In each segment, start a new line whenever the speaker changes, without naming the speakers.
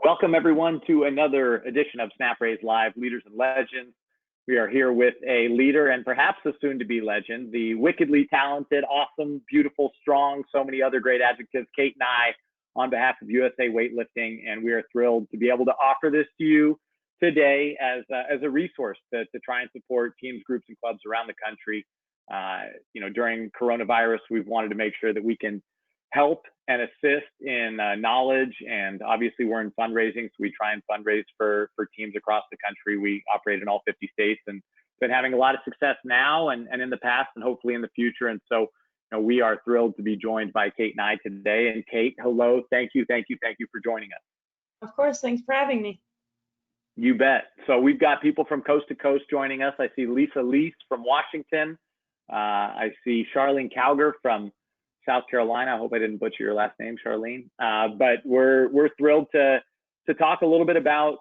Welcome everyone to another edition of Snap Raise Live, Leaders and Legends. We are here with a leader and perhaps a soon-to-be legend, the wickedly talented, awesome, beautiful, strong, so many other great adjectives, Kate and I, on behalf of USA Weightlifting, and we are thrilled to be able to offer this to you today as a resource to try and support teams, groups, and clubs around the country. During coronavirus, we've wanted to make sure that we can help and assist in knowledge, and obviously we're in fundraising, so we try and fundraise for teams across the country. We operate in all 50 states and been having a lot of success now and in the past and hopefully in the future. And so we are thrilled to be joined by Kate and I today. And Kate, hello, thank you for joining us.
Of course, thanks for having me.
You bet. So we've got people from coast to coast joining us. I see Lisa Lease from Washington. I see Charlene Cowger from South Carolina. I hope I didn't butcher your last name, Charlene. But we're thrilled to talk a little bit about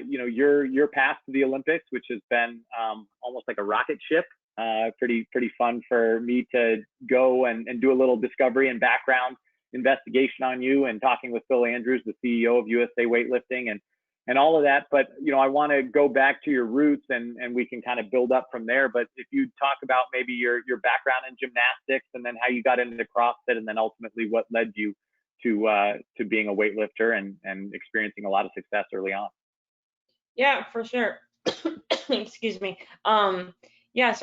your path to the Olympics, which has been almost like a rocket ship. Pretty fun for me to go and do a little discovery and background investigation on you, and talking with Phil Andrews, the CEO of USA Weightlifting, and all of that. But I want to go back to your roots, and we can kind of build up from there. But if you talk about maybe your background in gymnastics, and then how you got into CrossFit, and then ultimately what led you to being a weightlifter and experiencing a lot of success early on.
Yeah, for sure. Excuse me. So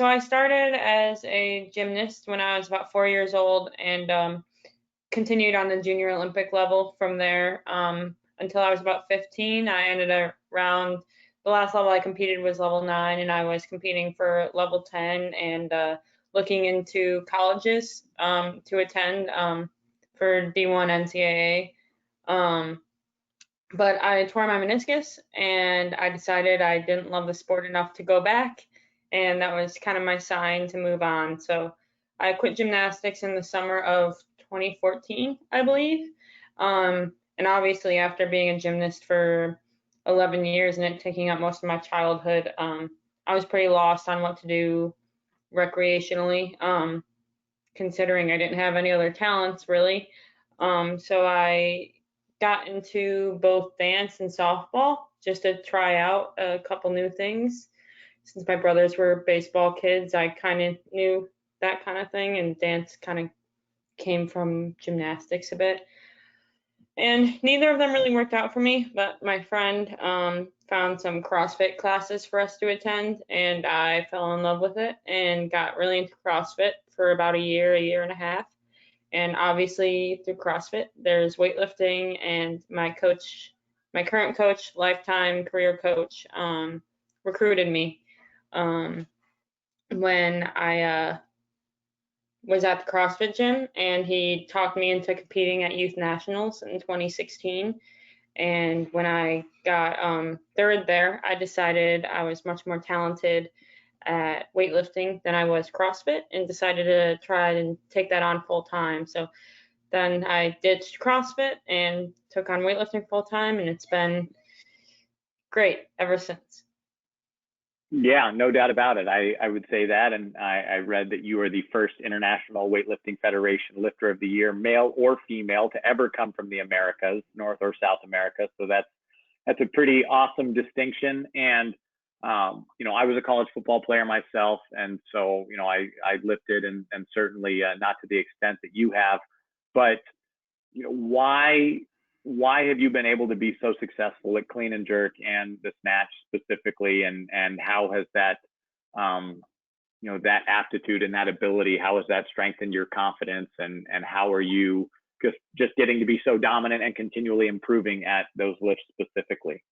I started as a gymnast when I was about 4 years old, and continued on the junior Olympic level from there. Until I was about 15, I ended around, the last level I competed was level 9, and I was competing for level 10 and looking into colleges to attend for D1 NCAA. But I tore my meniscus, and I decided I didn't love the sport enough to go back, and that was kind of my sign to move on. So I quit gymnastics in the summer of 2014, I believe. And obviously, after being a gymnast for 11 years and it taking up most of my childhood, I was pretty lost on what to do recreationally, considering I didn't have any other talents really. So I got into both dance and softball just to try out a couple new things. Since my brothers were baseball kids, I kind of knew that kind of thing, and dance kind of came from gymnastics a bit. And neither of them really worked out for me, but my friend found some CrossFit classes for us to attend, and I fell in love with it and got really into CrossFit for about a year and a half. And obviously through CrossFit, there's weightlifting, and my current coach, lifetime career coach, recruited me when I was at the CrossFit gym, and he talked me into competing at Youth Nationals in 2016. And when I got third there, I decided I was much more talented at weightlifting than I was CrossFit, and decided to try and take that on full time. So then I ditched CrossFit and took on weightlifting full time, and it's been great ever since.
Yeah, no doubt about it. I would say that, and I read that you are the first International Weightlifting Federation Lifter of the Year, male or female, to ever come from the Americas, North or South America. So that's a pretty awesome distinction. And I was a college football player myself, and so I lifted, and certainly not to the extent that you have. But why have you been able to be so successful at clean and jerk and the snatch specifically, and how has that that aptitude and that ability, how has that strengthened your confidence, and how are you just getting to be so dominant and continually improving at those lifts specifically?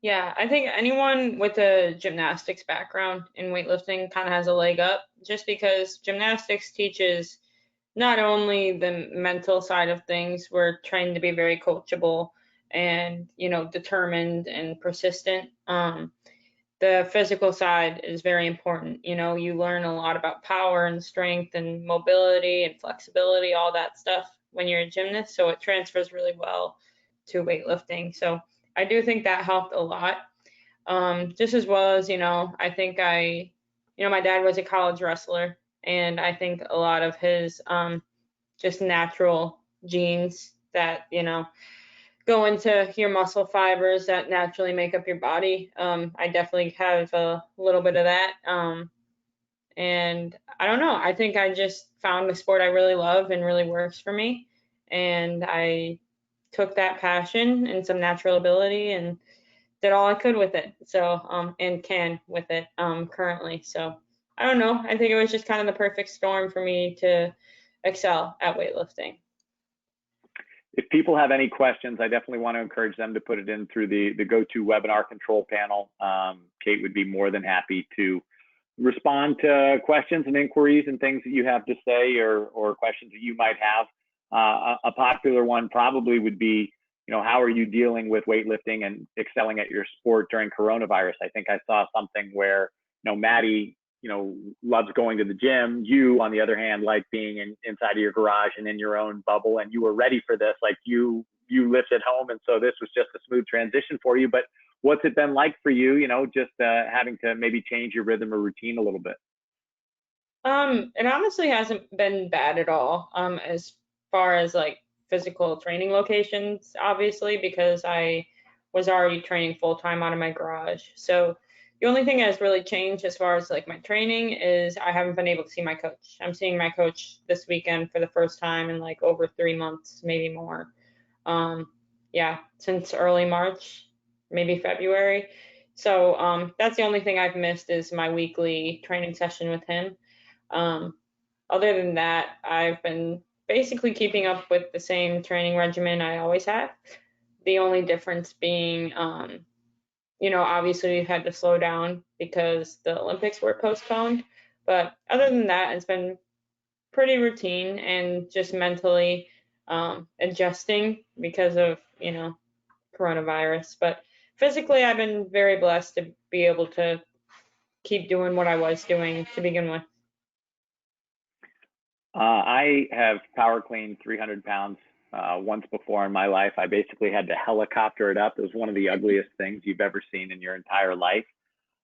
Yeah, I think anyone with a gymnastics background in weightlifting kind of has a leg up, just because gymnastics teaches not only the mental side of things. We're trained to be very coachable and, determined and persistent. The physical side is very important. You learn a lot about power and strength and mobility and flexibility, all that stuff when you're a gymnast. So it transfers really well to weightlifting. So I do think that helped a lot. Just as well as, I think my dad was a college wrestler, and I think a lot of his just natural genes that go into your muscle fibers that naturally make up your body. I definitely have a little bit of that. And I don't know, I think I just found a sport I really love and really works for me. And I took that passion and some natural ability and did all I could with it. So, and can with it, currently. So I don't know. I think it was just kind of the perfect storm for me to excel at weightlifting.
If people have any questions, I definitely want to encourage them to put it in through the GoToWebinar control panel. Kate would be more than happy to respond to questions and inquiries and things that you have to say, or questions that you might have. A popular one probably would be, how are you dealing with weightlifting and excelling at your sport during coronavirus? I think I saw something where, Maddie, loves going to the gym. You, on the other hand, like being inside of your garage and in your own bubble, and you were ready for this. Like you lift at home, and so this was just a smooth transition for you. But what's it been like for you, just having to maybe change your rhythm or routine a little bit?
It honestly hasn't been bad at all, as far as like physical training locations, obviously, because I was already training full time out of my garage. So the only thing that's really changed as far as like my training is I haven't been able to see my coach. I'm seeing my coach this weekend for the first time in like over 3 months, maybe more. Yeah, since early March, maybe February. So that's the only thing I've missed is my weekly training session with him. Um, Other than that, I've been basically keeping up with the same training regimen I always have. The only difference being, obviously we've had to slow down because the Olympics were postponed. But other than that, it's been pretty routine and just mentally adjusting because of, coronavirus. But physically, I've been very blessed to be able to keep doing what I was doing to begin with.
I have power cleaned 300 pounds once before in my life. I basically had to helicopter it up. It was one of the ugliest things you've ever seen in your entire life.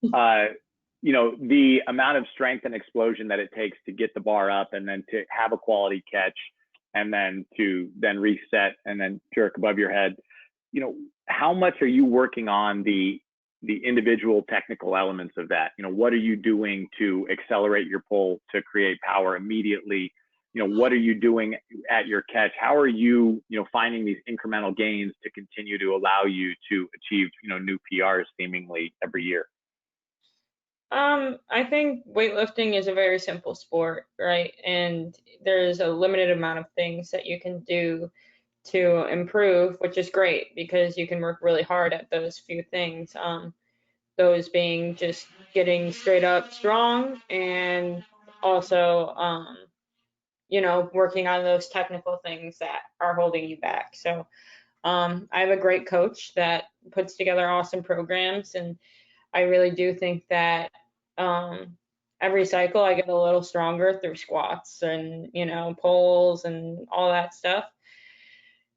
The amount of strength and explosion that it takes to get the bar up and then to have a quality catch and then to then reset and then jerk above your head. How much are you working on the individual technical elements of that? What are you doing to accelerate your pull to create power immediately? What are you doing at your catch? How are you, finding these incremental gains to continue to allow you to achieve, new PRs seemingly every year?
I think weightlifting is a very simple sport, right? And there's a limited amount of things that you can do to improve, which is great because you can work really hard at those few things. Those being just getting straight up strong and also, working on those technical things that are holding you back. So, I have a great coach that puts together awesome programs, and I really do think that every cycle I get a little stronger through squats and, pulls and all that stuff.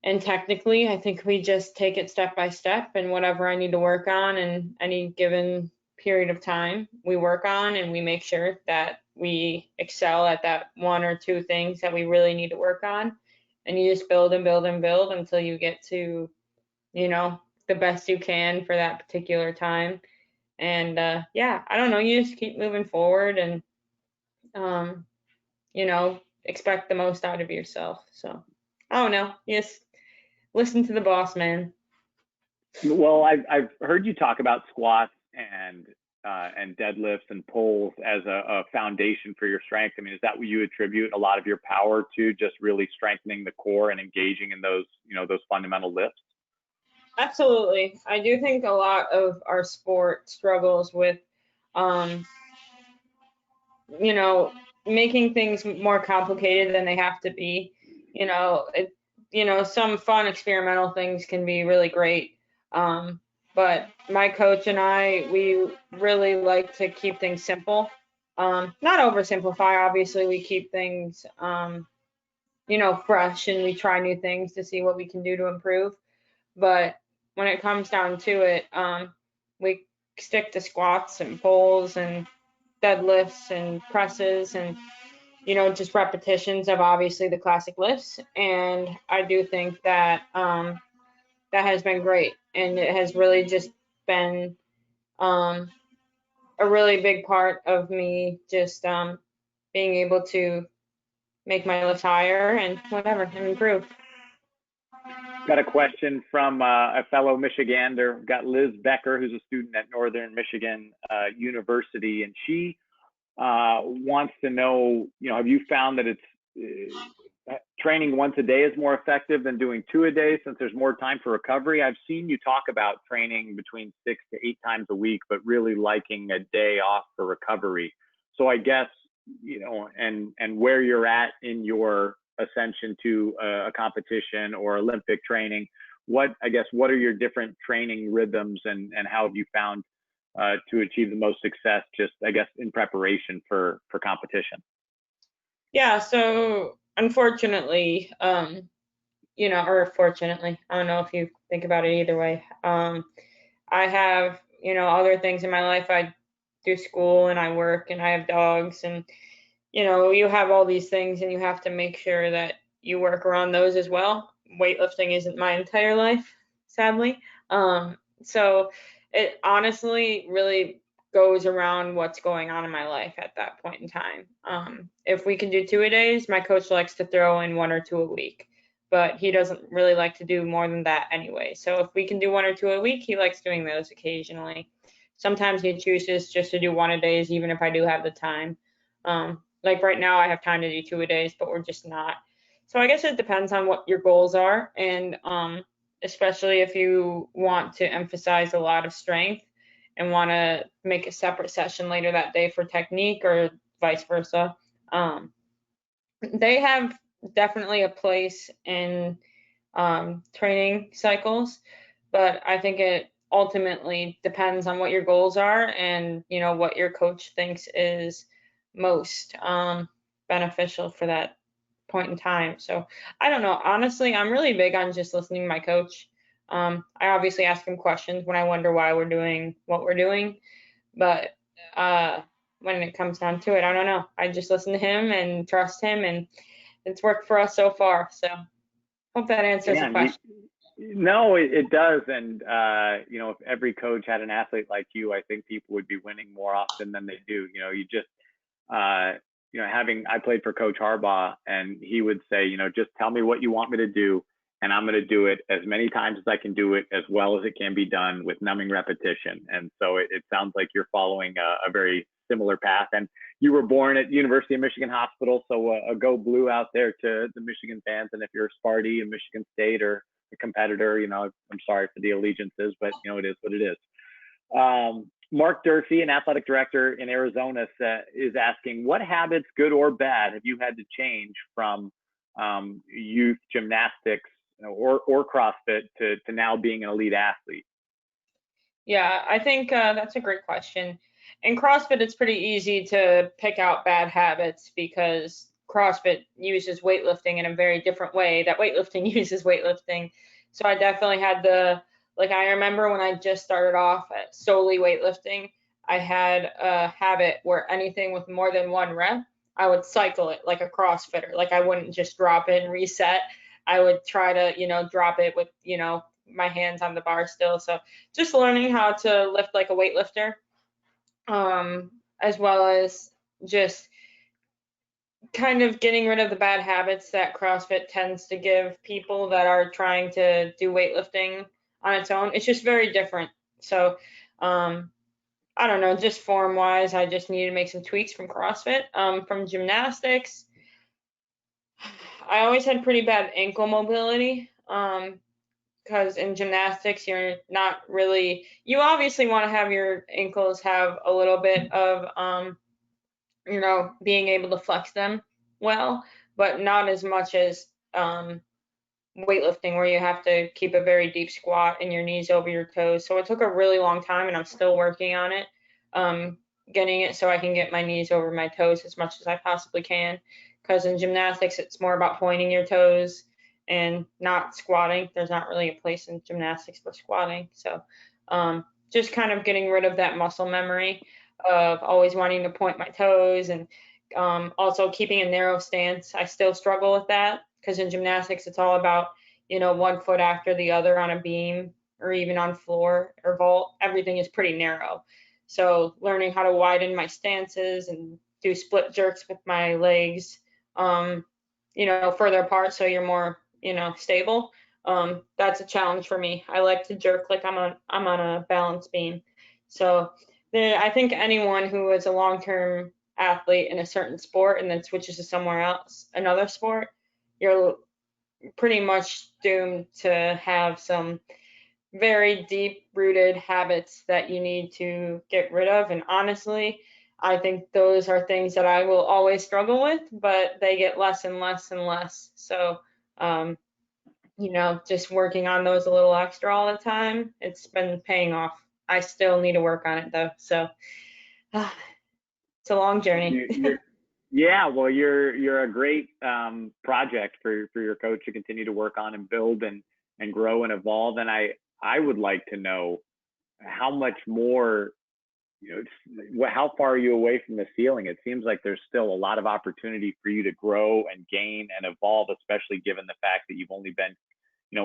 And technically, I think we just take it step by step, and whatever I need to work on in any given period of time, we work on and we make sure that we excel at that one or two things that we really need to work on. And you just build and build and build until you get to, the best you can for that particular time. And yeah, I don't know, you just keep moving forward and, um, expect the most out of yourself. So I don't know, you just listen to the boss man.
Well, I've heard you talk about squats and deadlifts and pulls as a foundation for your strength. I mean, is that what you attribute a lot of your power to, just really strengthening the core and engaging in those, those fundamental lifts?
Absolutely. I do think a lot of our sport struggles with, um, you know, making things more complicated than they have to be. Some fun experimental things can be really great. But my coach and I, we really like to keep things simple. Not oversimplify, obviously, we keep things, fresh and we try new things to see what we can do to improve. But when it comes down to it, we stick to squats and pulls and deadlifts and presses and just repetitions of obviously the classic lifts. And I do think that that has been great. And it has really just been a really big part of me just being able to make my lift higher and whatever and improve.
Got a question from a fellow Michigander. Got Liz Becker, who's a student at Northern Michigan University, and she wants to know, have you found that it's training once a day is more effective than doing 2 a day since there's more time for recovery? I've seen you talk about training between 6 to 8 times a week, but really liking a day off for recovery. So I guess, and where you're at in your ascension to a competition or Olympic training, what are your different training rhythms, and how have you found to achieve the most success, just I guess in preparation for competition?
Yeah, so unfortunately, or fortunately, I don't know if you think about it either way. I have, other things in my life. I do school and I work and I have dogs, and, you have all these things and you have to make sure that you work around those as well. Weightlifting isn't my entire life, sadly. So it honestly really goes around what's going on in my life at that point in time. If we can do 2 a days, my coach likes to throw in 1 or 2 a week, but he doesn't really like to do more than that anyway. So if we can do 1 or 2 a week, he likes doing those occasionally. Sometimes he chooses just to do 1 a days, even if I do have the time. Like right now, I have time to do 2 a days, but we're just not. So I guess it depends on what your goals are, and especially if you want to emphasize a lot of strength and want to make a separate session later that day for technique or vice versa. They have definitely a place in training cycles, but I think it ultimately depends on what your goals are and what your coach thinks is most beneficial for that point in time. So I don't know. Honestly, I'm really big on just listening to my coach. I obviously ask him questions when I wonder why we're doing what we're doing, but when it comes down to it, I don't know. I just listen to him and trust him, and it's worked for us so far. So hope that answers the question.
No, it does. And, if every coach had an athlete like you, I think people would be winning more often than they do. I played for Coach Harbaugh, and he would say, just tell me what you want me to do, and I'm going to do it as many times as I can do it, as well as it can be done with numbing repetition. And so it sounds like you're following a very similar path. And you were born at University of Michigan Hospital, so a go blue out there to the Michigan fans. And if you're a Sparty, a Michigan State, or a competitor, I'm sorry for the allegiances, but it is what it is. Mark Durfee, an athletic director in Arizona, is asking, what habits, good or bad, have you had to change from youth gymnastics or CrossFit to now being an elite athlete?
Yeah, I think that's a great question. In CrossFit, it's pretty easy to pick out bad habits because CrossFit uses weightlifting in a very different way that weightlifting uses weightlifting. So I definitely had I remember when I just started off at solely weightlifting, I had a habit where anything with more than 1 rep, I would cycle it like a CrossFitter. Like I wouldn't just drop it and reset. I would try to, drop it with, my hands on the bar still. So just learning how to lift like a weightlifter, as well as just kind of getting rid of the bad habits that CrossFit tends to give people that are trying to do weightlifting on its own. It's just very different. So I don't know, just form wise, I just need to make some tweaks from CrossFit. From gymnastics, I always had pretty bad ankle mobility. Because in gymnastics, you're not really, you obviously want to have your ankles have a little bit of, being able to flex them well, but not as much as weightlifting, where you have to keep a very deep squat and your knees over your toes. So it took a really long time, and I'm still working on it, getting it so I can get my knees over my toes as much as I possibly can. Because in gymnastics, it's more about pointing your toes and not squatting. There's not really a place in gymnastics for squatting. So just kind of getting rid of that muscle memory of always wanting to point my toes, and also keeping a narrow stance. I still struggle with that because in gymnastics, it's all about, one foot after the other on a beam or even on floor or vault, everything is pretty narrow. So learning how to widen my stances and do split jerks with my legs, further apart so you're more, stable. That's a challenge for me. I like to jerk like I'm on a balance beam. So I think anyone who is a long-term athlete in a certain sport and then switches to somewhere else, another sport, you're pretty much doomed to have some very deep rooted habits that you need to get rid of. And honestly, I think those are things that I will always struggle with, but they get less and less and less. So, just working on those a little extra all the time, it's been paying off. I still need to work on it though. So, it's a long journey.
Yeah, well, you're a great project for your coach to continue to work on and build and grow and evolve. And I would like to know how much more, how far are you away from the ceiling? It seems like there's still a lot of opportunity for you to grow and gain and evolve, especially given the fact that you've only been,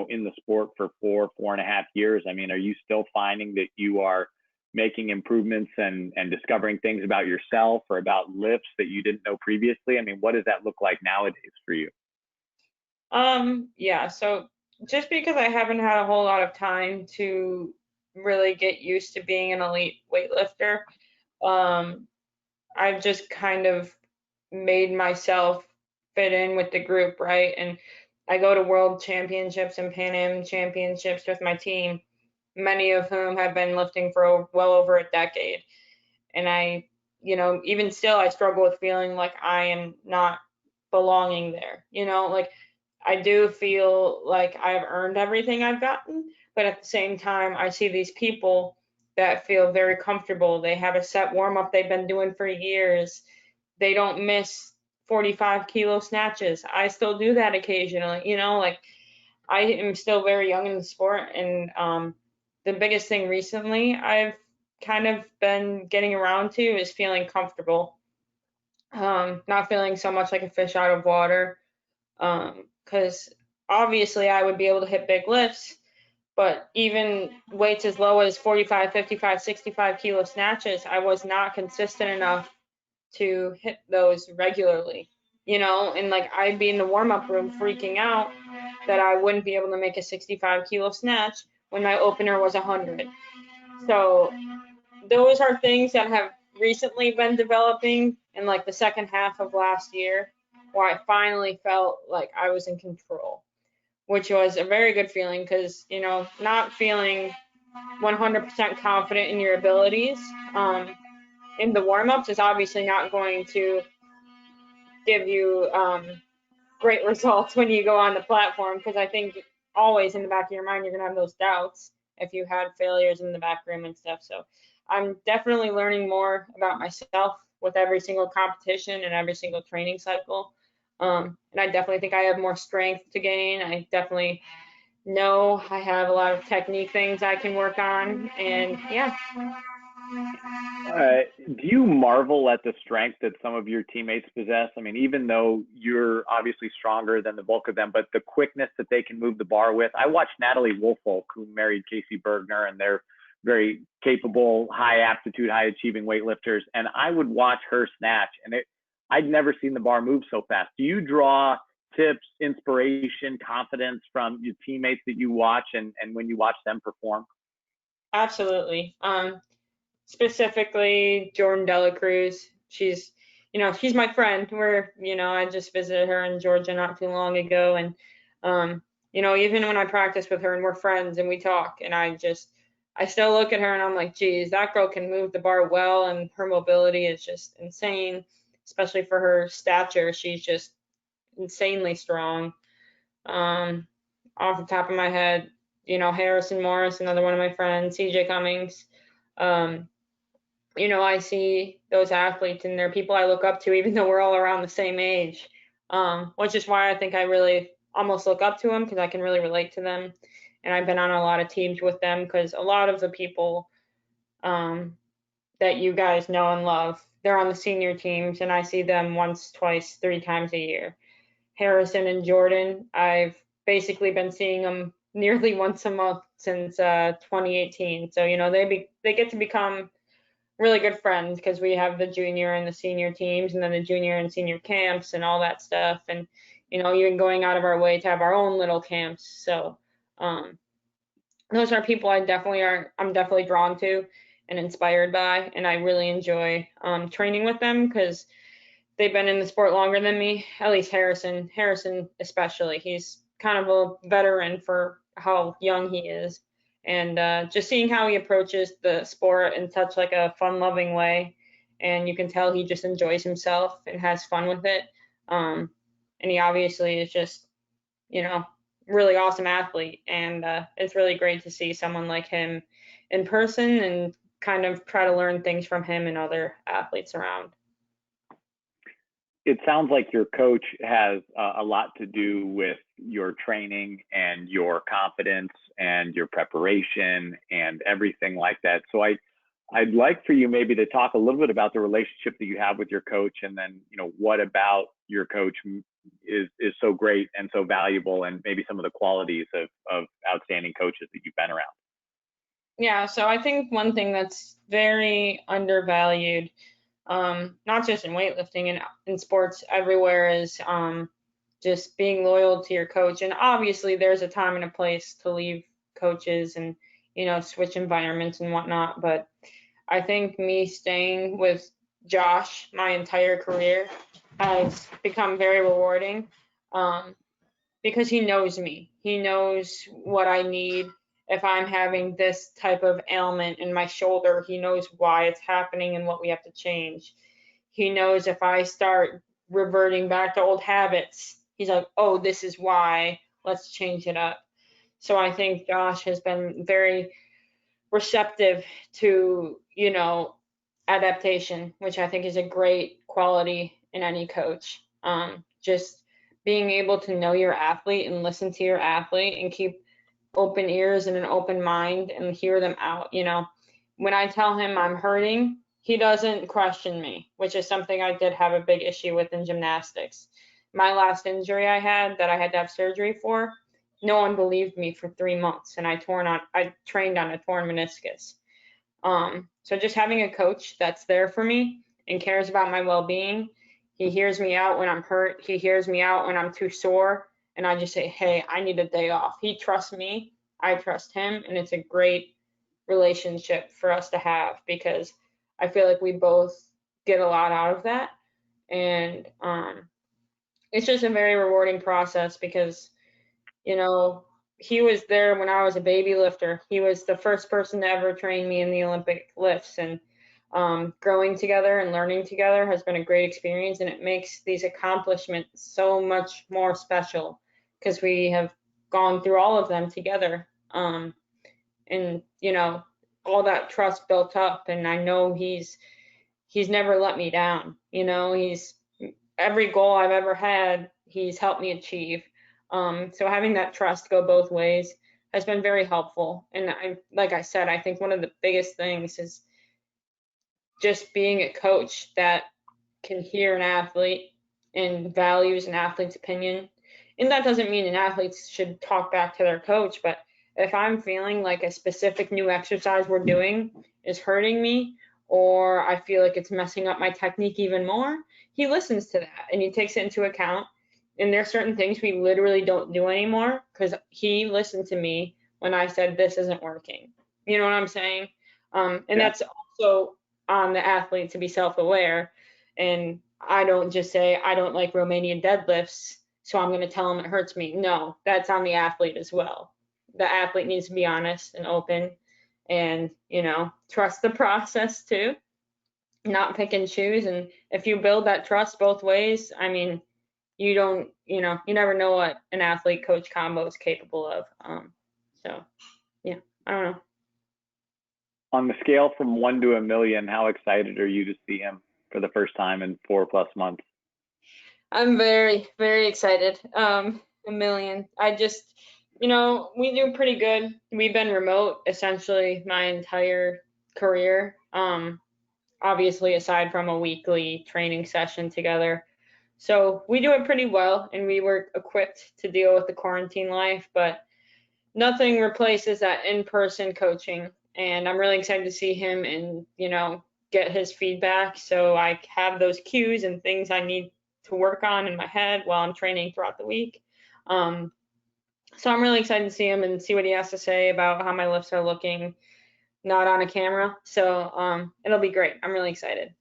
in the sport for 4.5 years. I mean, are you still finding that you are making improvements and discovering things about yourself or about lifts that you didn't know previously? I mean, what does that look like nowadays for you?
Yeah, so just because I haven't had a whole lot of time to really get used to being an elite weightlifter, I've just kind of made myself fit in with the group, right? And I go to world championships and Pan Am championships with my team, many of whom have been lifting for well over a decade. And even still, I struggle with feeling like I am not belonging there. Like I do feel like I've earned everything I've gotten, but at the same time, I see these people that feel very comfortable. They have a set warm up they've been doing for years. They don't miss 45 kilo snatches. I still do that occasionally, like I am still very young in the sport. And the biggest thing recently I've kind of been getting around to is feeling comfortable, not feeling so much like a fish out of water. Because obviously I would be able to hit big lifts, but even weights as low as 45, 55, 65 kilo snatches, I was not consistent enough to hit those regularly, and like I'd be in the warm up room freaking out that I wouldn't be able to make a 65 kilo snatch when my opener was 100. So those are things that have recently been developing in like the second half of last year, where I finally felt like I was in control, which was a very good feeling because, not feeling 100% confident in your abilities in the warm-ups is obviously not going to give you great results when you go on the platform, because I think always in the back of your mind you're going to have those doubts if you had failures in the back room and stuff. So I'm definitely learning more about myself with every single competition and every single training cycle. And I definitely think I have more strength to gain. I definitely know I have a lot of technique things I can work on. And yeah.
Do you marvel at the strength that some of your teammates possess? I mean, even though you're obviously stronger than the bulk of them, but the quickness that they can move the bar with. I watched Natalie Woolfolk, who married Casey Bergner, and they're very capable, high aptitude, high achieving weightlifters. And I would watch her snatch, and I'd never seen the bar move so fast. Do you draw tips, inspiration, confidence from your teammates that you watch and when you watch them perform?
Absolutely. Specifically Jordan Dela Cruz. She's my friend. I just visited her in Georgia not too long ago. And, even when I practice with her and we're friends and we talk, and I still look at her and I'm like, geez, that girl can move the bar well. And her mobility is just insane, especially for her stature. She's just insanely strong. Off the top of my head, Harrison Morris, another one of my friends, CJ Cummings. I see those athletes and they're people I look up to, even though we're all around the same age, which is why I think I really almost look up to them, because I can really relate to them. And I've been on a lot of teams with them, because a lot of the people that you guys know and love, they're on the senior teams, and I see them once, twice, 3 times a year. Harrison and Jordan, I've basically been seeing them nearly once a month since 2018. So, you know, they get to become really good friends because we have the junior and the senior teams, and then the junior and senior camps and all that stuff. And, you know, even going out of our way to have our own little camps. So, those are people I'm definitely drawn to and inspired by, and I really enjoy training with them because they've been in the sport longer than me. At least Harrison especially. He's kind of a veteran for how young he is, and just seeing how he approaches the sport in such like a fun-loving way, and you can tell he just enjoys himself and has fun with it. And he obviously is just, you know, really awesome athlete, and it's really great to see someone like him in person and kind of try to learn things from him and other athletes around.
It sounds like your coach has a lot to do with your training and your confidence and your preparation and everything like that. So I'd like for you maybe to talk a little bit about the relationship that you have with your coach, and then, you know, what about your coach is so great and so valuable, and maybe some of the qualities of outstanding coaches that you've been around.
Yeah, so I think one thing that's very undervalued, not just in weightlifting and in sports everywhere, is just being loyal to your coach. And obviously there's a time and a place to leave coaches and, you know, switch environments and whatnot. But I think me staying with Josh my entire career has become very rewarding, because he knows me. He knows what I need. If I'm having this type of ailment in my shoulder, he knows why it's happening and what we have to change. He knows if I start reverting back to old habits, he's like, oh, this is why, let's change it up. So I think Josh has been very receptive to, you know, adaptation, which I think is a great quality in any coach. Just being able to know your athlete and listen to your athlete and keep open ears and an open mind and hear them out. You know, when I tell him I'm hurting, he doesn't question me, which is something I did have a big issue with in gymnastics. My last injury I had that I had to have surgery for, no one believed me for 3 months, and I trained on a torn meniscus. So just having a coach that's there for me and cares about my well-being. He hears me out when I'm hurt. He hears me out when I'm too sore, and I just say, hey, I need a day off. He trusts me, I trust him, and it's a great relationship for us to have because I feel like we both get a lot out of that. And it's just a very rewarding process because, you know, he was there when I was a baby lifter. He was the first person to ever train me in the Olympic lifts, and growing together and learning together has been a great experience, and it makes these accomplishments so much more special because we have gone through all of them together. And you know, all that trust built up, and I know he's never let me down. You know, he's every goal I've ever had, he's helped me achieve. So having that trust go both ways has been very helpful. And like I said, I think one of the biggest things is just being a coach that can hear an athlete and values an athlete's opinion. And that doesn't mean an athlete should talk back to their coach, but if I'm feeling like a specific new exercise we're doing is hurting me, or I feel like it's messing up my technique even more, he listens to that and he takes it into account. And there's certain things we literally don't do anymore because he listened to me when I said this isn't working. You know what I'm saying? And that's also on the athlete to be self-aware. And I don't just say, I don't like Romanian deadlifts, so I'm going to tell him it hurts me. No, that's on the athlete as well. The athlete needs to be honest and open and, you know, trust the process too, not pick and choose. And if you build that trust both ways, I mean, you never know what an athlete coach combo is capable of. So yeah, I don't know.
On the scale from 1 to a million, how excited are you to see him for the first time in 4+ months?
I'm very, very excited. A million. I just, you know, we do pretty good. We've been remote essentially my entire career. Obviously aside from a weekly training session together. So we do it pretty well, and we were equipped to deal with the quarantine life, but nothing replaces that in-person coaching. And I'm really excited to see him and, get his feedback so I have those cues and things I need to work on in my head while I'm training throughout the week. So I'm really excited to see him and see what he has to say about how my lifts are looking, not on a camera. So it'll be great. I'm really excited.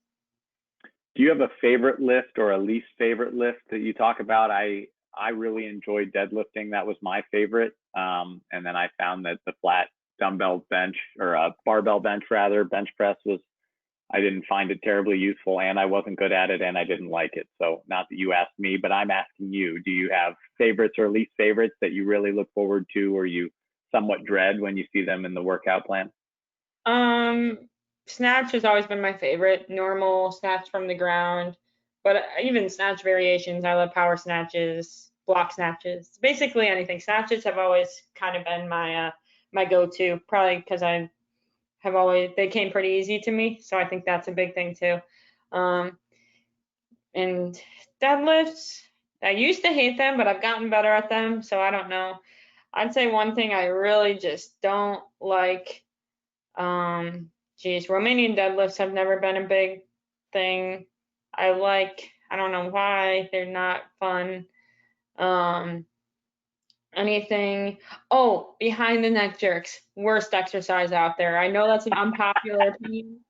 Do you have a favorite lift or a least favorite lift that you talk about? I really enjoyed deadlifting. That was my favorite. And then I found that the flat dumbbell bench, or a barbell bench rather, bench press I didn't find it terribly useful, and I wasn't good at it, and I didn't like it. So not that you asked me, but I'm asking you, do you have favorites or least favorites that you really look forward to, or you somewhat dread when you see them in the workout plan?
Snatch has always been my favorite. Normal snatch from the ground, but even snatch variations. I love power snatches, block snatches, basically anything. Snatches have always kind of been my go-to, probably because they came pretty easy to me, so I think that's a big thing too. And deadlifts, I used to hate them, but I've gotten better at them, so I don't know. I'd say one thing I really just don't like. Romanian deadlifts have never been a big thing. I don't know why, they're not fun. Anything, behind the neck jerks, worst exercise out there. I know that's an unpopular opinion,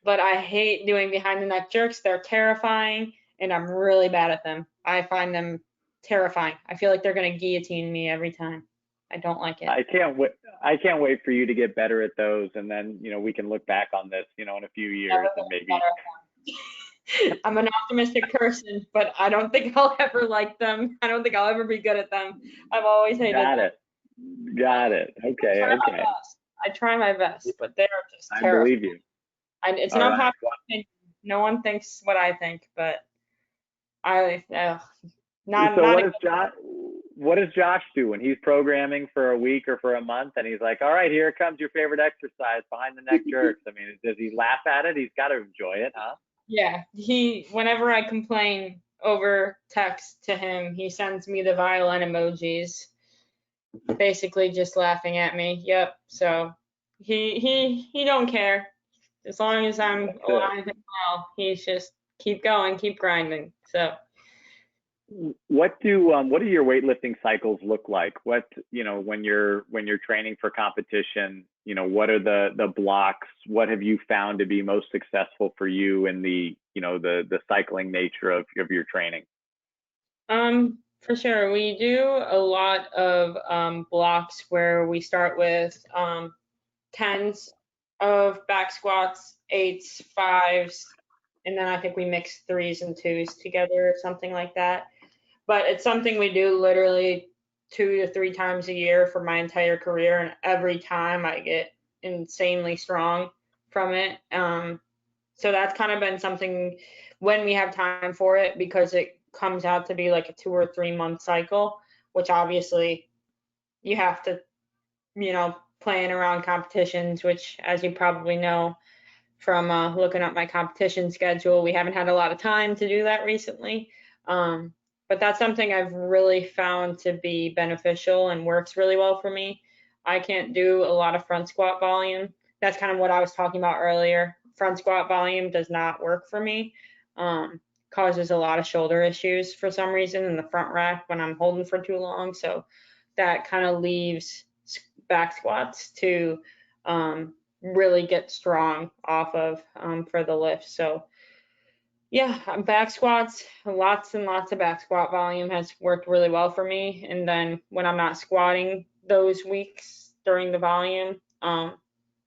but I hate doing behind the neck jerks. They're terrifying, and I'm really bad at them. I find them terrifying. I feel like they're going to guillotine me every time. I don't like it.
I can't wait for you to get better at those, and then we can look back on this in a few years and maybe.
I'm an optimistic person, but I don't think I'll ever like them. I don't think I'll ever be good at them. I've always hated them.
Got it. Okay.
I try my best, but they're just terrible.
I believe you.
It's an unpopular opinion. No one thinks what I think, but
what does Josh do when he's programming for a week or for a month and he's like, all right, here comes your favorite exercise, behind the neck jerks? I mean, does he laugh at it? He's got to enjoy it, huh?
Yeah, whenever I complain over text to him, he sends me the violin emojis, basically just laughing at me. Yep. So he don't care. As long as I'm alive and well, he's just keep going, keep grinding. So
what do your weightlifting cycles look like? What, when you're training for competition, what are the blocks? What have you found to be most successful for you in the cycling nature of your training?
For sure. We do a lot of blocks where we start with 10s of back squats, 8s, 5s, and then I think we mix 3s and 2s together or something like that. But it's something we do literally 2 to 3 times a year for my entire career, and every time I get insanely strong from it. So that's kind of been something when we have time for it, because it comes out to be like a 2 or 3 month cycle, which obviously you have to, plan around competitions, which, as you probably know from looking at my competition schedule, we haven't had a lot of time to do that recently. But that's something I've really found to be beneficial and works really well for me. I can't do a lot of front squat volume. That's kind of what I was talking about earlier. Front squat volume does not work for me. Causes a lot of shoulder issues for some reason in the front rack when I'm holding for too long. So that kind of leaves back squats to really get strong off of for the lift. So yeah, back squats, lots and lots of back squat volume has worked really well for me. And then when I'm not squatting those weeks during the volume,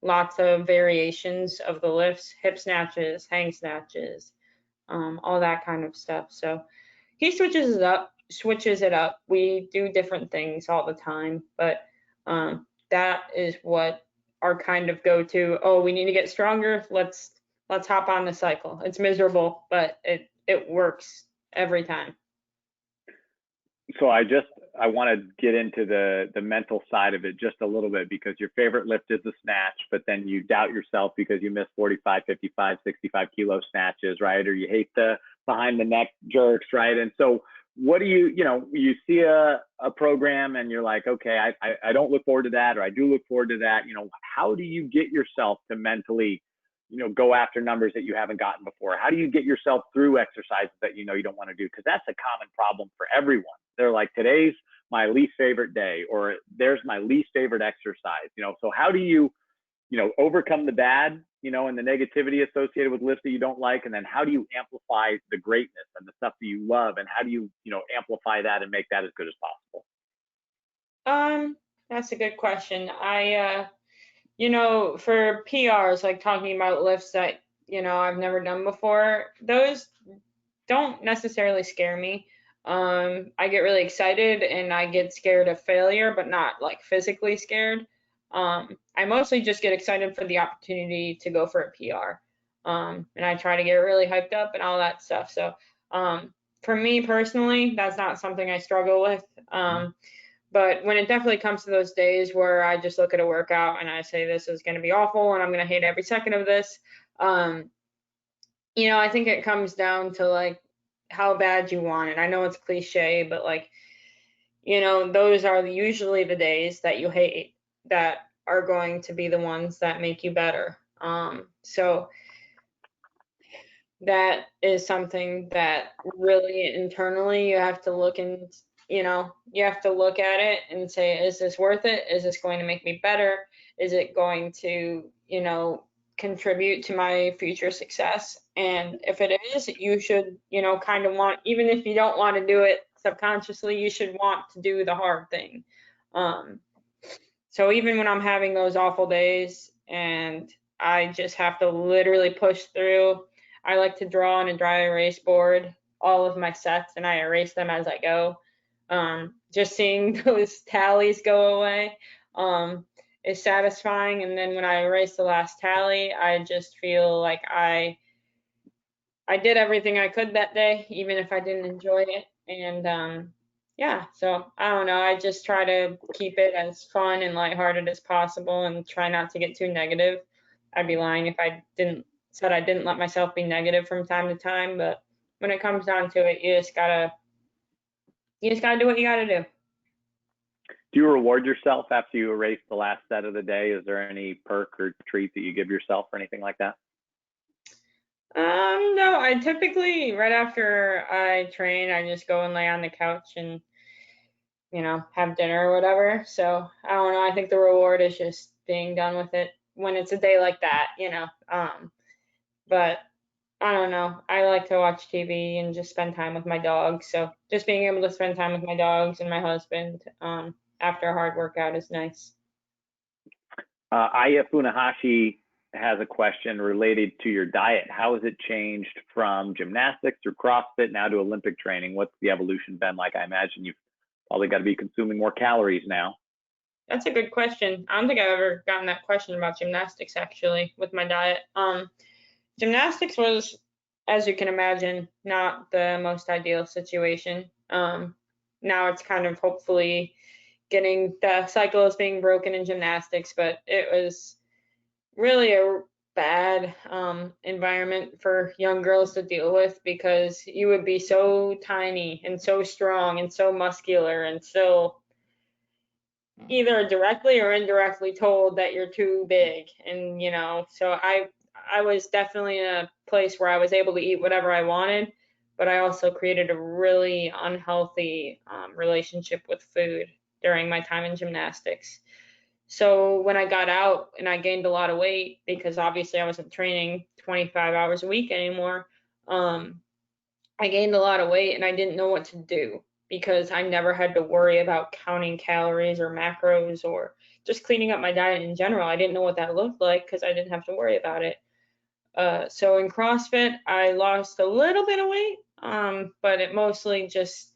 lots of variations of the lifts, hip snatches, hang snatches, all that kind of stuff. So he switches it up. We do different things all the time, but that is what our kind of go-to. Oh, we need to get stronger. Let's hop on the cycle. It's miserable, but it works every time.
So I want to get into the mental side of it just a little bit, because your favorite lift is the snatch, but then you doubt yourself because you miss 45, 55, 65 kilo snatches, right? Or you hate the behind the neck jerks, right? And so what do you, you see a program and you're like, okay, I don't look forward to that, or I do look forward to that. How do you get yourself to mentally, go after numbers that you haven't gotten before? How do you get yourself through exercises that you don't want to do? Because that's a common problem for everyone. They're like, today's my least favorite day, or there's my least favorite exercise. So how do you, overcome the bad, and the negativity associated with lifts that you don't like? And then how do you amplify the greatness and the stuff that you love? And how do you, amplify that and make that as good as possible?
That's a good question. For PRs, like talking about lifts that, I've never done before, those don't necessarily scare me. I get really excited and I get scared of failure, but not like physically scared. I mostly just get excited for the opportunity to go for a PR. And I try to get really hyped up and all that stuff. So, for me personally, that's not something I struggle with. But when it definitely comes to those days where I just look at a workout and I say, this is going to be awful and I'm going to hate every second of this, I think it comes down to like how bad you want it. I know it's cliche, but like, those are usually the days that you hate that are going to be the ones that make you better. So that is something that really internally you have to look and, you have to look at it and say, is this worth it? Is this going to make me better? Is it going to, contribute to my future success? And if it is, you should, kind of want, even if you don't want to do it subconsciously, you should want to do the hard thing. So even when I'm having those awful days and I just have to literally push through, I like to draw on a dry erase board all of my sets and I erase them as I go. Just seeing those tallies go away is satisfying. And then when I erase the last tally, I just feel like I did everything I could that day, even if I didn't enjoy it. And yeah, so I don't know. I just try to keep it as fun and lighthearted as possible and try not to get too negative. I'd be lying if I said I didn't let myself be negative from time to time, but when it comes down to it, you just gotta do what you gotta do.
Do you reward yourself after you erase the last set of the day? Is there any perk or treat that you give yourself or anything like that?
No, I typically, right after I train, I just go and lay on the couch and, have dinner or whatever. So I don't know. I think the reward is just being done with it when it's a day like that, but I don't know. I like to watch TV and just spend time with my dogs. So just being able to spend time with my dogs and my husband, after a hard workout is nice.
Aya Funahashi has a question related to your diet. How has it changed from gymnastics through CrossFit now to Olympic training? What's the evolution been like? I imagine you've probably got to be consuming more calories now.
That's a good question. I don't think I've ever gotten that question about gymnastics actually with my diet. Gymnastics was, as you can imagine, not the most ideal situation. Now it's kind of hopefully getting, the cycle is being broken in gymnastics, but it was really a bad environment for young girls to deal with because you would be so tiny and so strong and so muscular and so either directly or indirectly told that you're too big. And so I was definitely in a place where I was able to eat whatever I wanted, but I also created a really unhealthy relationship with food during my time in gymnastics. So when I got out and I gained a lot of weight, because obviously I wasn't training 25 hours a week anymore, I gained a lot of weight and I didn't know what to do because I never had to worry about counting calories or macros or just cleaning up my diet in general. I didn't know what that looked like because I didn't have to worry about it. So in CrossFit, I lost a little bit of weight, but it mostly just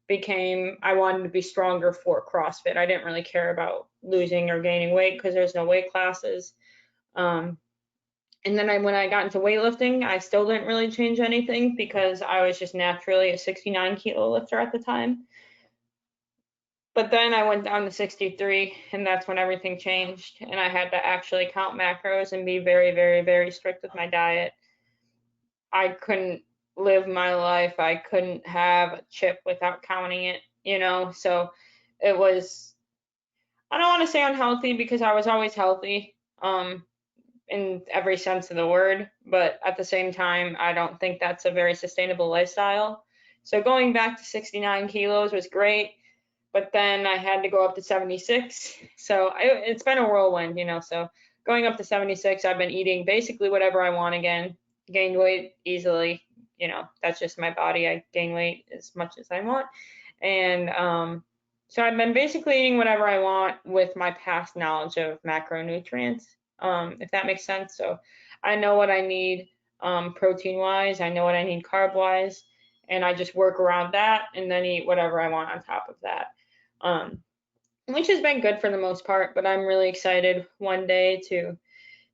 became, I wanted to be stronger for CrossFit. I didn't really care about losing or gaining weight because there's no weight classes. And then when I got into weightlifting, I still didn't really change anything because I was just naturally a 69 kilo lifter at the time. But then I went down to 63 and that's when everything changed and I had to actually count macros and be very, very, very strict with my diet. I couldn't live my life. I couldn't have a chip without counting it, so it was, I don't want to say unhealthy because I was always healthy, in every sense of the word, but at the same time, I don't think that's a very sustainable lifestyle. So going back to 69 kilos was great, but then I had to go up to 76. So it's been a whirlwind, so going up to 76, I've been eating basically whatever I want again, gained weight easily, that's just my body. I gain weight as much as I want. And so I've been basically eating whatever I want with my past knowledge of macronutrients, if that makes sense. So I know what I need protein wise, I know what I need carb wise, and I just work around that and then eat whatever I want on top of that, which has been good for the most part. But I'm really excited one day to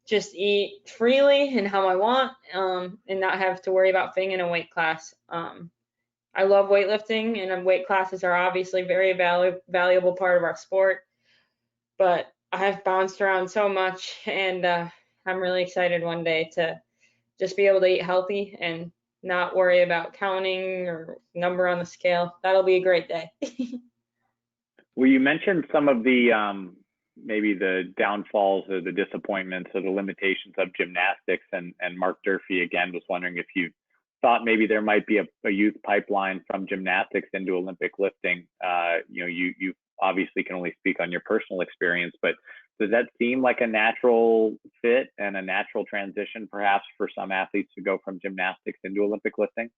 just eat freely and how I want, and not have to worry about fitting in a weight class. I love weightlifting, and weight classes are obviously a very valuable part of our sport, but I've bounced around so much, and I'm really excited one day to just be able to eat healthy and not worry about counting or number on the scale. That'll be a great day.
Well, you mentioned some of the maybe the downfalls or the disappointments or the limitations of gymnastics, and Mark Durfee again was wondering if you thought maybe there might be a youth pipeline from gymnastics into Olympic lifting. You obviously can only speak on your personal experience, but does that seem like a natural fit and a natural transition perhaps for some athletes to go from gymnastics into Olympic lifting?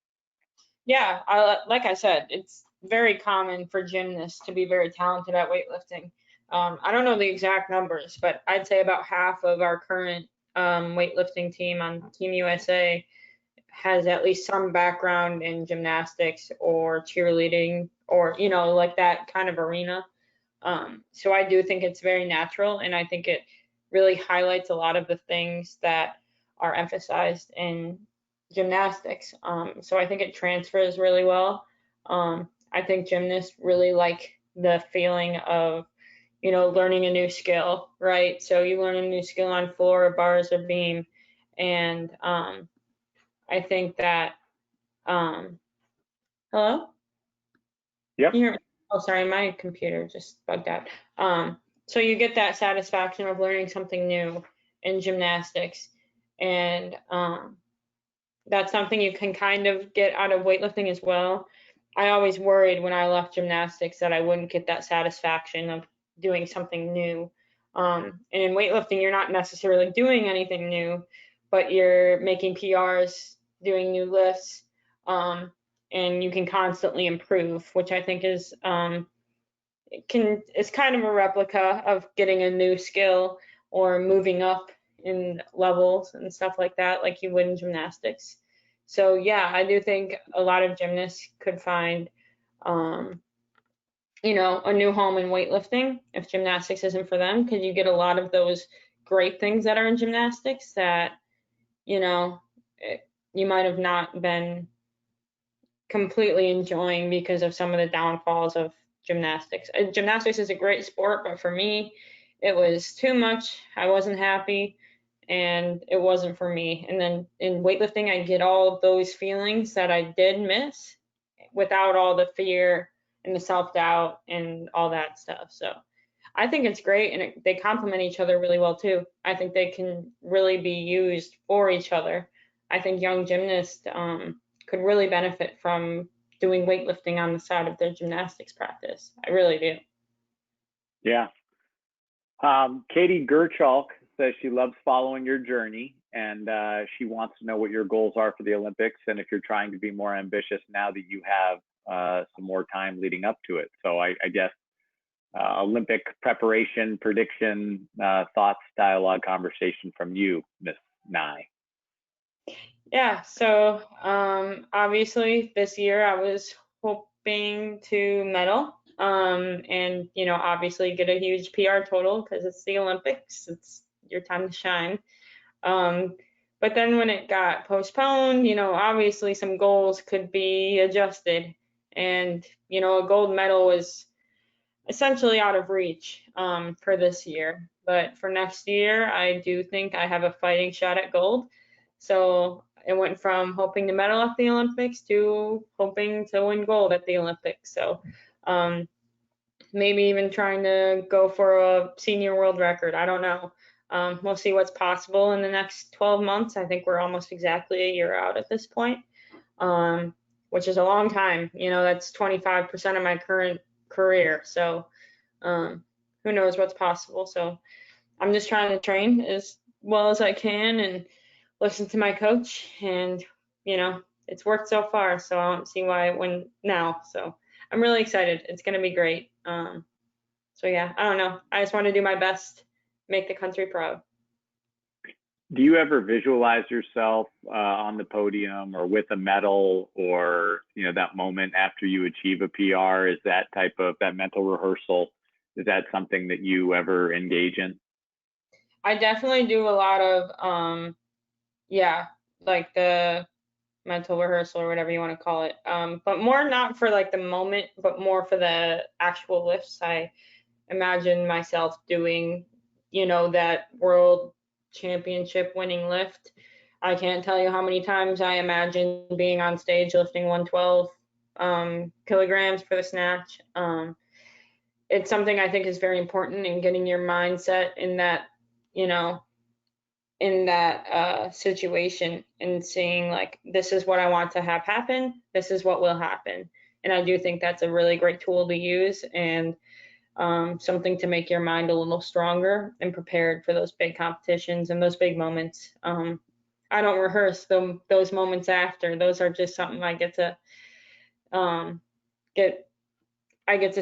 Yeah, like I said, it's very common for gymnasts to be very talented at weightlifting. I don't know the exact numbers, but I'd say about half of our current weightlifting team on Team USA has at least some background in gymnastics or cheerleading or, like that kind of arena. So I do think it's very natural, and I think it really highlights a lot of the things that are emphasized in gymnastics. So I think it transfers really well. I think gymnasts really like the feeling of, learning a new skill, right? So you learn a new skill on floor, bars, or beam, and I think that, hello?
Yep.
Can you hear me? Oh, sorry, my computer just bugged out. So you get that satisfaction of learning something new in gymnastics, and that's something you can kind of get out of weightlifting as well. I always worried when I left gymnastics that I wouldn't get that satisfaction of doing something new. And in weightlifting, you're not necessarily doing anything new, but you're making PRs, doing new lifts, and you can constantly improve, which I think is it's kind of a replica of getting a new skill or moving up in levels and stuff like that, like you would in gymnastics. So yeah, I do think a lot of gymnasts could find, a new home in weightlifting if gymnastics isn't for them, because you get a lot of those great things that are in gymnastics that, you might have not been completely enjoying because of some of the downfalls of gymnastics. Gymnastics is a great sport, but for me, it was too much. I wasn't happy, and it wasn't for me. And then in weightlifting, I get all those feelings that I did miss without all the fear and the self-doubt and all that stuff. So I think it's great, and they complement each other really well too. I think they can really be used for each other. I think young gymnasts could really benefit from doing weightlifting on the side of their gymnastics practice. I really do.
Yeah. Katie Gerchalk says she loves following your journey, and she wants to know what your goals are for the Olympics and if you're trying to be more ambitious now that you have some more time leading up to it. So I guess Olympic preparation, prediction, thoughts, dialogue, conversation from you, Miss Nye.
Yeah, so obviously this year I was hoping to medal, and obviously get a huge PR total because it's the Olympics. It's your time to shine. But then when it got postponed, obviously some goals could be adjusted, and a gold medal was essentially out of reach for this year. But for next year, I do think I have a fighting shot at gold. So it went from hoping to medal at the Olympics to hoping to win gold at the Olympics. So maybe even trying to go for a senior world record. I don't know. We'll see what's possible in the next 12 months. I think we're almost exactly a year out at this point, which is a long time. You know, that's 25% of my current career. So who knows what's possible. So I'm just trying to train as well as I can and listen to my coach. And, you know, it's worked so far. So I don't see why it wouldn't now. So I'm really excited. It's going to be great. So yeah, I don't know. I just want to do my best, make the country proud.
Do you ever visualize yourself on the podium or with a medal, or, you know, that moment after you achieve a PR? Is that mental rehearsal, is that something that you ever engage in?
I definitely do a lot of, like the mental rehearsal or whatever you want to call it. But more not for like the moment, but more for the actual lifts. I imagine myself doing, you know, that world championship winning lift. I can't tell you how many times I imagine being on stage lifting 112 kilograms for the snatch. It's something I think is very important in getting your mindset in that, you know, in that situation and seeing like, this is what I want to have happen. This is what will happen. And I do think that's a really great tool to use, and something to make your mind a little stronger and prepared for those big competitions and those big moments. I don't rehearse those moments after. Those are just something I get to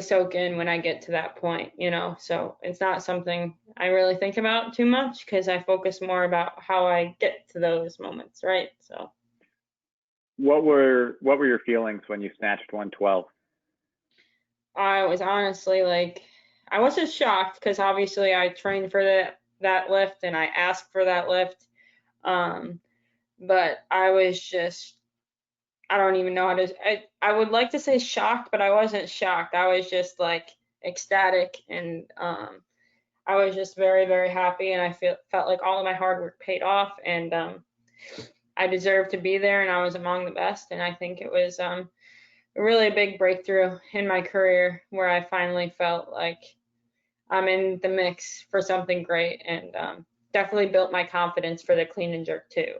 soak in when I get to that point, you know. So it's not something I really think about too much, because I focus more about how I get to those moments, right? So
What were your feelings when you snatched 112?
I was honestly like, I wasn't shocked, because obviously I trained for that lift and I asked for that lift. But I was just, I don't even know how to, I would like to say shocked, but I wasn't shocked. I was just like ecstatic, and I was just very, very happy, and I felt like all of my hard work paid off, and I deserved to be there, and I was among the best. And I think it was really a big breakthrough in my career, where I finally felt like I'm in the mix for something great, and definitely built my confidence for the clean and jerk too,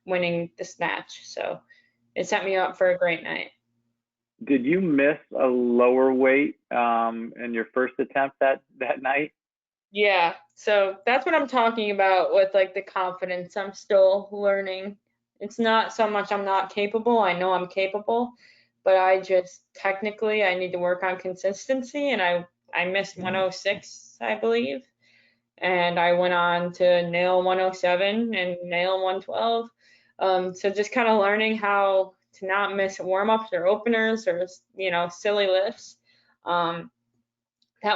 winning the snatch. So it set me up for a great night.
Did you miss a lower weight in your first attempt that night?
Yeah, so that's what I'm talking about with like the confidence. I'm still learning. It's not so much I'm not capable. I know I'm capable, but I just technically I need to work on consistency, and I missed 106, I believe, and I went on to nail 107 and nail 112. So just kind of learning how to not miss warm-ups or openers or, you know, silly lifts. That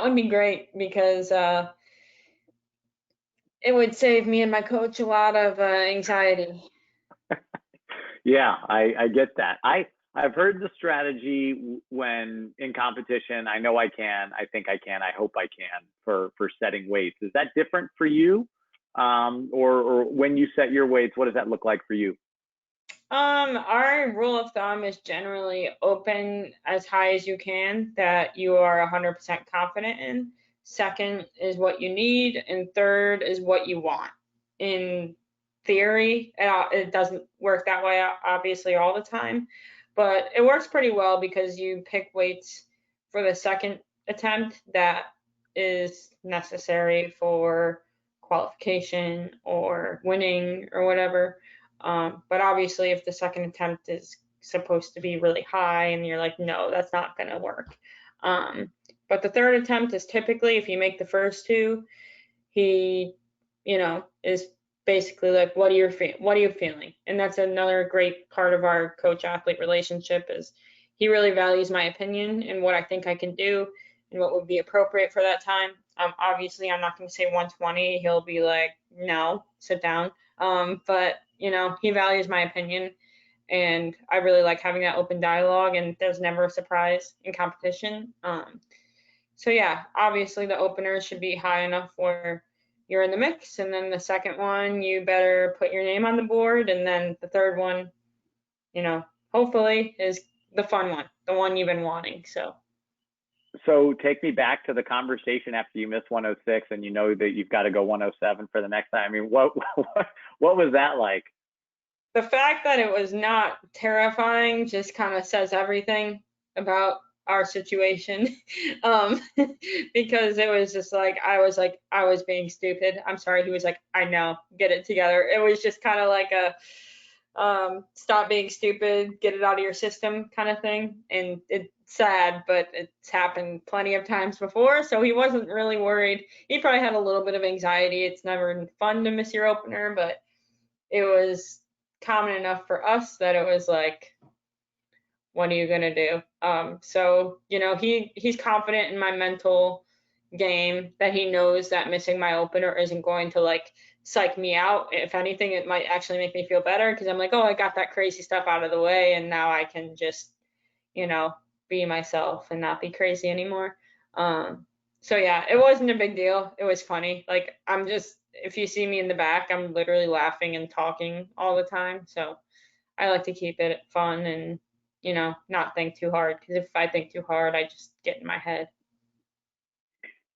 would be great, because it would save me and my coach a lot of anxiety.
Yeah, I get that. I've heard the strategy when in competition. I know I can, I think I can, I hope I can, for setting weights. Is that different for you? Or when you set your weights, what does that look like for you?
Our rule of thumb is generally open as high as you can, that you are 100% confident in. Second is what you need, and third is what you want. In theory, it doesn't work that way, obviously, all the time, but it works pretty well, because you pick weights for the second attempt that is necessary for qualification or winning or whatever. But obviously, if the second attempt is supposed to be really high and you're like, no, that's not going to work. But the third attempt is typically, if you make the first two, he, you know, is basically like, what are you feeling? And that's another great part of our coach-athlete relationship, is he really values my opinion and what I think I can do and what would be appropriate for that time. Obviously, I'm not going to say 120. He'll be like, no, sit down. But you know, he values my opinion, and I really like having that open dialogue, and there's never a surprise in competition. So yeah, obviously the openers should be high enough where you're in the mix. And then the second one, you better put your name on the board. And then the third one, you know, hopefully is the fun one, the one you've been wanting.
So take me back to the conversation after you missed 106 and you know that you've got to go 107 for the next time. I mean, what was that like?
The fact that it was not terrifying just kind of says everything about our situation. Because it was just like, I was being stupid. I'm sorry. He was like, I know, get it together. It was just kind of like a, stop being stupid, get it out of your system kind of thing. And it's sad, but it's happened plenty of times before. So he wasn't really worried. He probably had a little bit of anxiety. It's never fun to miss your opener, but it was common enough for us that it was like, what are you gonna do? So you know, he's confident in my mental game, that he knows that missing my opener isn't going to like psych me out. If anything, it might actually make me feel better, because I'm like, oh, I got that crazy stuff out of the way, and now I can just, you know, be myself and not be crazy anymore. So yeah, it wasn't a big deal. It was funny. Like, if you see me in the back, I'm literally laughing and talking all the time. So I like to keep it fun and, you know, not think too hard, because if I think too hard, I just get in my head.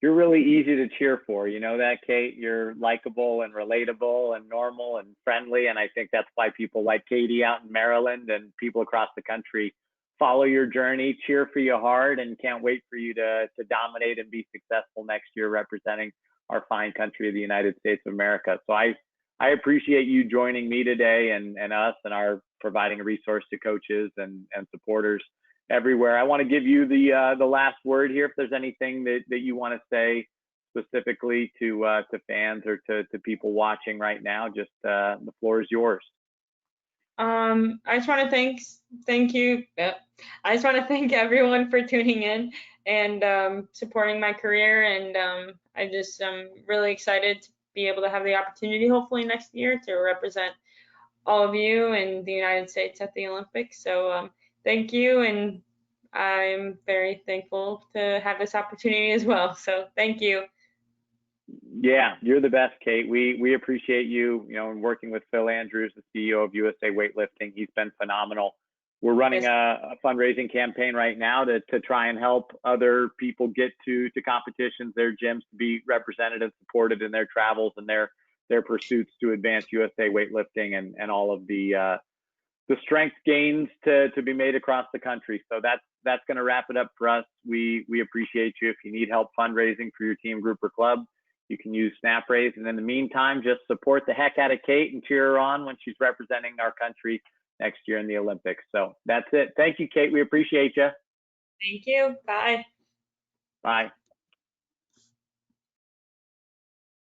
You're really easy to cheer for. You know that, Kate? You're likable and relatable and normal and friendly. And I think that's why people like Katie out in Maryland and people across the country follow your journey, cheer for you hard, and can't wait for you to dominate and be successful next year representing our fine country of the United States of America. So I appreciate you joining me today and us and our providing a resource to coaches and supporters everywhere. I want to give you the last word here. If there's anything that you want to say specifically to fans or to people watching right now, just the floor is yours.
I just want to thank you. I just want to thank everyone for tuning in and supporting my career. And I'm really excited to be able to have the opportunity, hopefully next year, to represent all of you in the United States at the Olympics. So thank you, and I'm very thankful to have this opportunity as well. So thank you.
Yeah, you're the best, Kate. We appreciate you, you know, and working with Phil Andrews, the CEO of USA Weightlifting. He's been phenomenal. We're running a fundraising campaign right now to try and help other people get to competitions, their gyms, to be represented and supported in their travels and their pursuits to advance USA Weightlifting and all of the strength gains to be made across the country. So that's going to wrap it up for us. We appreciate you. If you need help fundraising for your team, group, or club, you can use SnapRaise. And in the meantime, just support the heck out of Kate and cheer her on when she's representing our country next year in the Olympics. So that's it. Thank you, Kate. We appreciate you.
Thank you. Bye.
Bye.